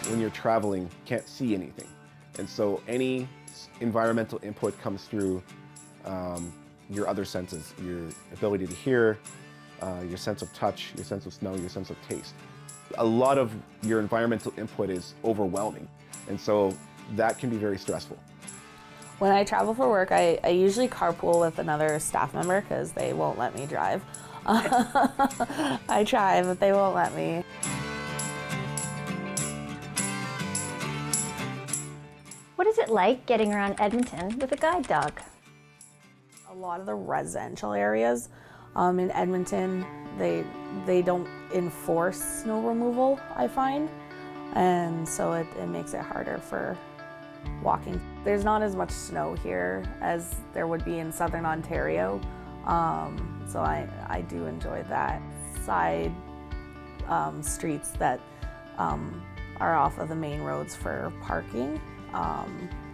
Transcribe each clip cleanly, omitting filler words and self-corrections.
when you're traveling, can't see anything. And so any environmental input comes through your other senses, your ability to hear, your sense of touch, your sense of smell, your sense of taste. A lot of your environmental input is overwhelming, and so that can be very stressful. When I travel for work, I usually carpool with another staff member because they won't let me drive. I try, but they won't let me. What is it like getting around Edmonton with a guide dog? A lot of the residential areas in Edmonton, they don't enforce snow removal, I find, and so it makes it harder for walking. There's not as much snow here as there would be in southern Ontario, so I do enjoy that. Side streets that are off of the main roads for parking,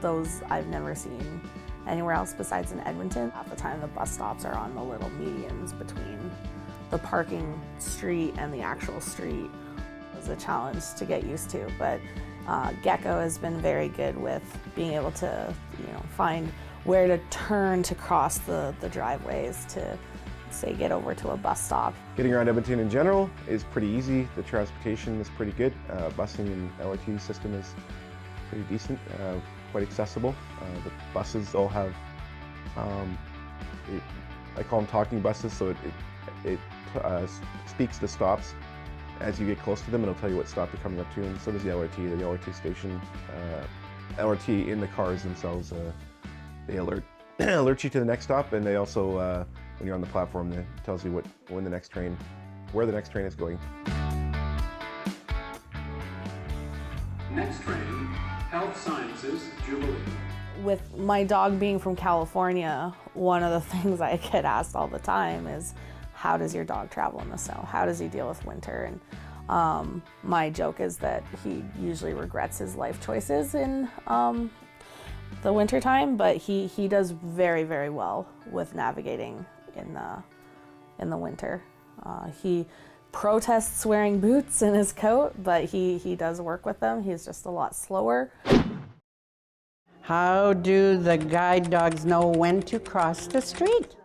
those I've never seen anywhere else besides in Edmonton. Half the time the bus stops are on the little medians between the parking street and the actual street. It was a challenge to get used to, but Gecko has been very good with being able to, find where to turn to cross the driveways to, say, get over to a bus stop. Getting around Edmonton in general is pretty easy. The transportation is pretty good. Busing and LRT system is pretty decent, quite accessible. The buses all have, I call them talking buses, so it speaks the stops. As you get close to them, it'll tell you what stop you're coming up to, and so does the LRT. The LRT station, LRT in the cars themselves, they alert you to the next stop, and they also, when you're on the platform, it tells you where the next train is going. Next train, Health Sciences Jubilee. With my dog being from California, one of the things I get asked all the time is, how does your dog travel in the snow? How does he deal with winter? And my joke is that he usually regrets his life choices in the winter time, but he does very, very well with navigating in the winter. He protests wearing boots in his coat, but he does work with them. He's just a lot slower. How do the guide dogs know when to cross the street?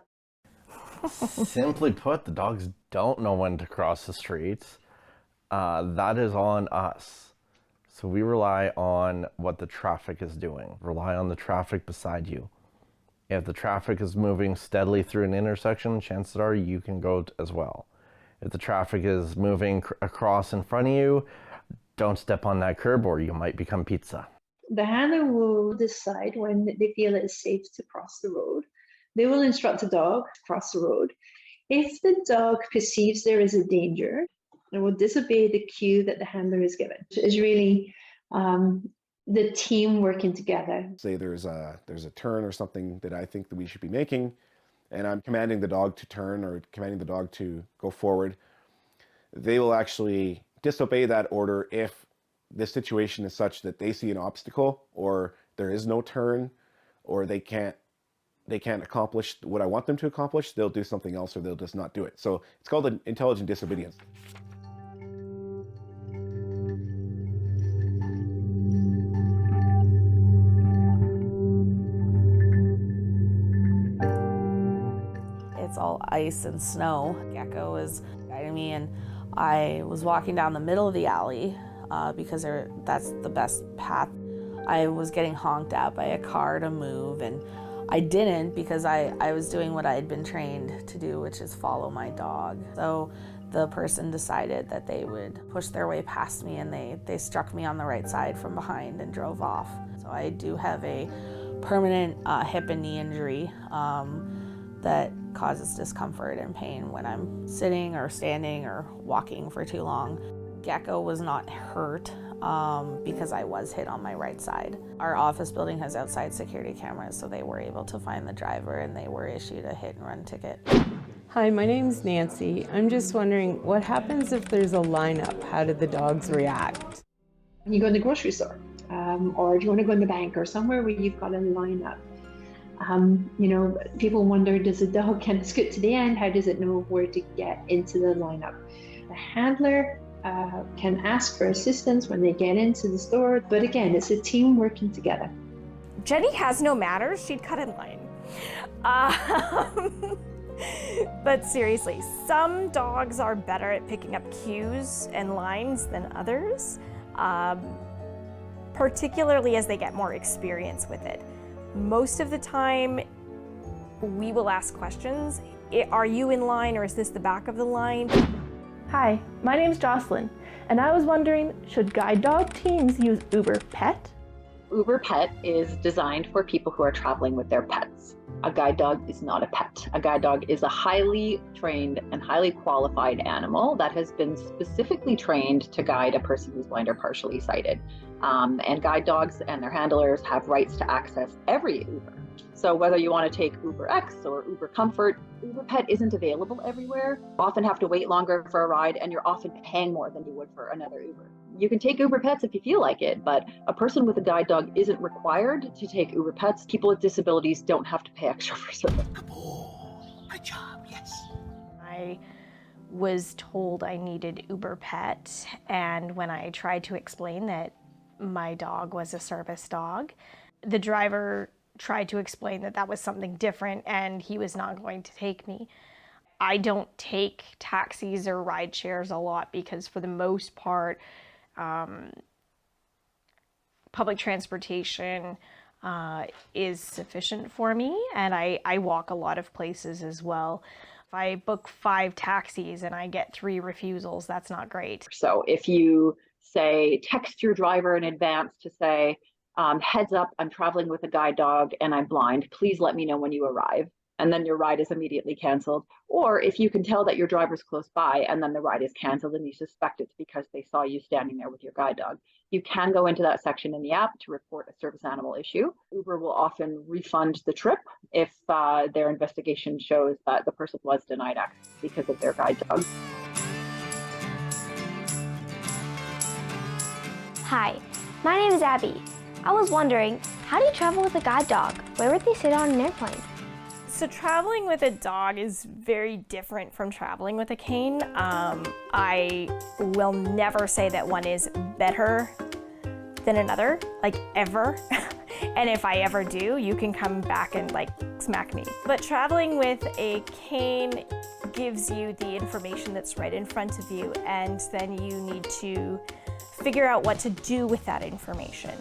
Simply put, the dogs don't know when to cross the streets. That is on us. So we rely on what the traffic is doing. Rely on the traffic beside you. If the traffic is moving steadily through an intersection, chances are you can go as well. If the traffic is moving across in front of you, don't step on that curb or you might become pizza. The handler will decide when they feel it is safe to cross the road. They will instruct the dog to cross the road. If the dog perceives there is a danger, it will disobey the cue that the handler is given. It's really the team working together. Say there's a turn or something that I think that we should be making, and I'm commanding the dog to turn or commanding the dog to go forward. They will actually disobey that order if the situation is such that they see an obstacle or there is no turn or they can't accomplish what I want them to accomplish. They'll do something else or they'll just not do it. So it's called an intelligent disobedience. It's all ice and snow. Gecko is guiding me, and I was walking down the middle of the alley because that's the best path. I was getting honked at by a car to move, and I didn't because I was doing what I had been trained to do, which is follow my dog. So the person decided that they would push their way past me, and they struck me on the right side from behind and drove off. So I do have a permanent hip and knee injury that causes discomfort and pain when I'm sitting or standing or walking for too long. Gecko was not hurt because I was hit on my right side. Our office building has outside security cameras, so they were able to find the driver and they were issued a hit and run ticket. Hi, my name's Nancy. I'm just wondering, what happens if there's a lineup? How do the dogs react? When you go in the grocery store, or if you want to go in the bank or somewhere where you've got a lineup, people wonder, does the dog kind of scoot to the end? How does it know where to get into the lineup? The handler can ask for assistance when they get into the store. But again, it's a team working together. Jenny has no manners. She'd cut in line. But seriously, some dogs are better at picking up cues and lines than others, particularly as they get more experience with it. Most of the time, we will ask questions. Are you in line, or is this the back of the line? Hi, my name's Jocelyn, and I was wondering, should guide dog teams use Uber Pet? Uber Pet is designed for people who are traveling with their pets. A guide dog is not a pet. A guide dog is a highly trained and highly qualified animal that has been specifically trained to guide a person who's blind or partially sighted. And guide dogs and their handlers have rights to access every Uber. So whether you want to take Uber X or Uber Comfort, Uber Pet isn't available everywhere. You often have to wait longer for a ride, and you're often paying more than you would for another Uber. You can take Uber Pets if you feel like it, but a person with a guide dog isn't required to take Uber Pets. People with disabilities don't have to pay extra for service. Good job, yes. I was told I needed Uber Pet, and when I tried to explain that my dog was a service dog, the driver tried to explain that that was something different and he was not going to take me. I don't take taxis or ride shares a lot because for the most part, public transportation is sufficient for me, and I walk a lot of places as well. If I book 5 taxis and I get 3 refusals, that's not great. So if you say, text your driver in advance to say, heads up, I'm traveling with a guide dog and I'm blind, please let me know when you arrive. And then your ride is immediately canceled. Or if you can tell that your driver's close by and then the ride is canceled and you suspect it's because they saw you standing there with your guide dog, you can go into that section in the app to report a service animal issue. Uber will often refund the trip if their investigation shows that the person was denied access because of their guide dog. Hi, my name is Abby. I was wondering, how do you travel with a guide dog? Where would they sit on an airplane? So traveling with a dog is very different from traveling with a cane. I will never say that one is better than another, like ever. And if I ever do, you can come back and like smack me. But traveling with a cane gives you the information that's right in front of you, and then you need to figure out what to do with that information.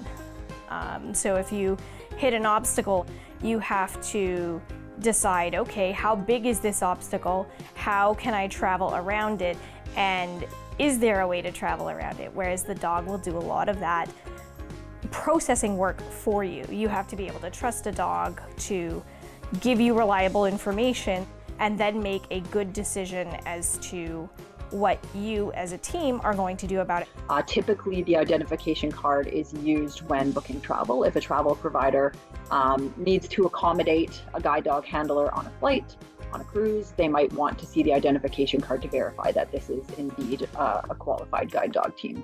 So if you hit an obstacle, you have to decide, okay, how big is this obstacle? How can I travel around it? And is there a way to travel around it? Whereas the dog will do a lot of that processing work for you. You have to be able to trust a dog to give you reliable information and then make a good decision as to what you as a team are going to do about it. Typically, the identification card is used when booking travel. If a travel provider needs to accommodate a guide dog handler on a flight, on a cruise, they might want to see the identification card to verify that this is indeed a qualified guide dog team.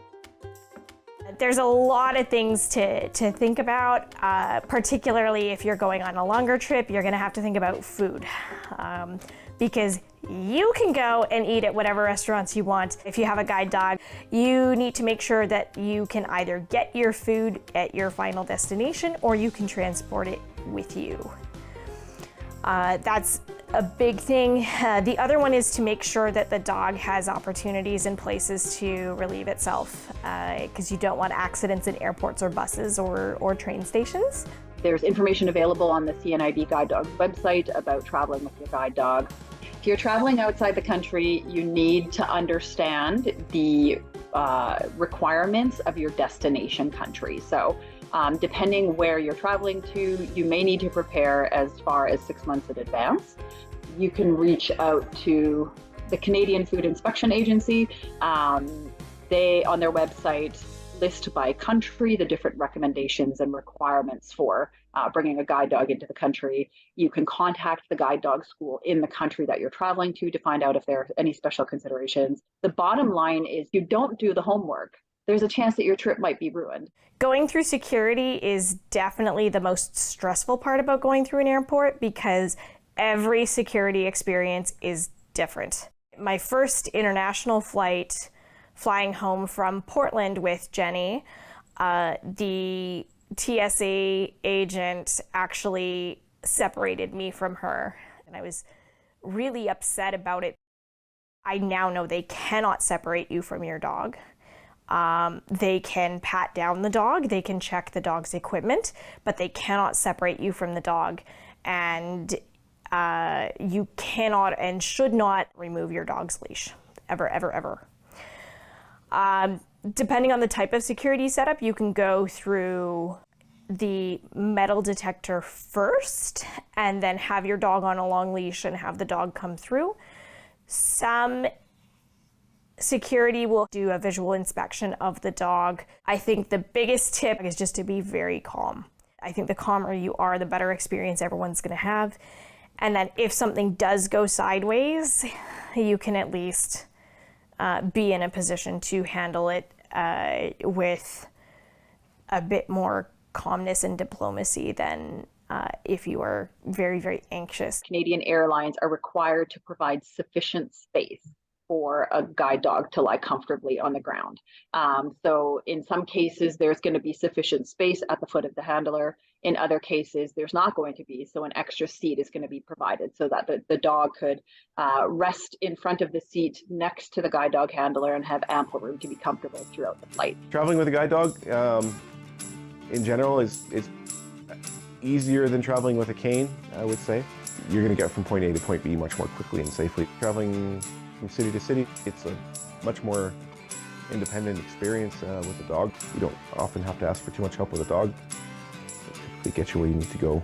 There's a lot of things to think about, particularly if you're going on a longer trip. You're going to have to think about food, because you can go and eat at whatever restaurants you want. If you have a guide dog, you need to make sure that you can either get your food at your final destination or you can transport it with you. That's a big thing. The other one is to make sure that the dog has opportunities and places to relieve itself, because you don't want accidents in airports or buses or train stations. There's information available on the CNIB Guide Dogs website about traveling with your guide dog. If you're traveling outside the country, you need to understand the requirements of your destination country. So depending where you're traveling to, you may need to prepare as far as 6 months in advance. You can reach out to the Canadian Food Inspection Agency. They, on their website, list by country the different recommendations and requirements for bringing a guide dog into the country. You can contact the guide dog school in the country that you're traveling to find out if there are any special considerations. The bottom line is, you don't do the homework, there's a chance that your trip might be ruined. Going through security is definitely the most stressful part about going through an airport, because every security experience is different. My first international flight flying home from Portland with Jenny, the TSA agent actually separated me from her, and I was really upset about it. I now know they cannot separate you from your dog. They can pat down the dog, they can check the dog's equipment, but they cannot separate you from the dog. And you cannot and should not remove your dog's leash, ever, ever, ever. Depending on the type of security setup, you can go through the metal detector first and then have your dog on a long leash and have the dog come through. Some security will do a visual inspection of the dog. I think the biggest tip is just to be very calm. I think the calmer you are, the better experience everyone's going to have. And then if something does go sideways, you can at least be in a position to handle it with a bit more calmness and diplomacy than if you are very, very anxious. Canadian Airlines are required to provide sufficient space for a guide dog to lie comfortably on the ground. So in some cases, there's going to be sufficient space at the foot of the handler. In other cases, there's not going to be. So an extra seat is going to be provided so that the dog could rest in front of the seat next to the guide dog handler and have ample room to be comfortable throughout the flight. Traveling with a guide dog, in general, is easier than traveling with a cane, I would say. You're going to get from point A to point B much more quickly and safely. Traveling from city to city, it's a much more independent experience with a dog. You don't often have to ask for too much help with a dog. It typically gets you where you need to go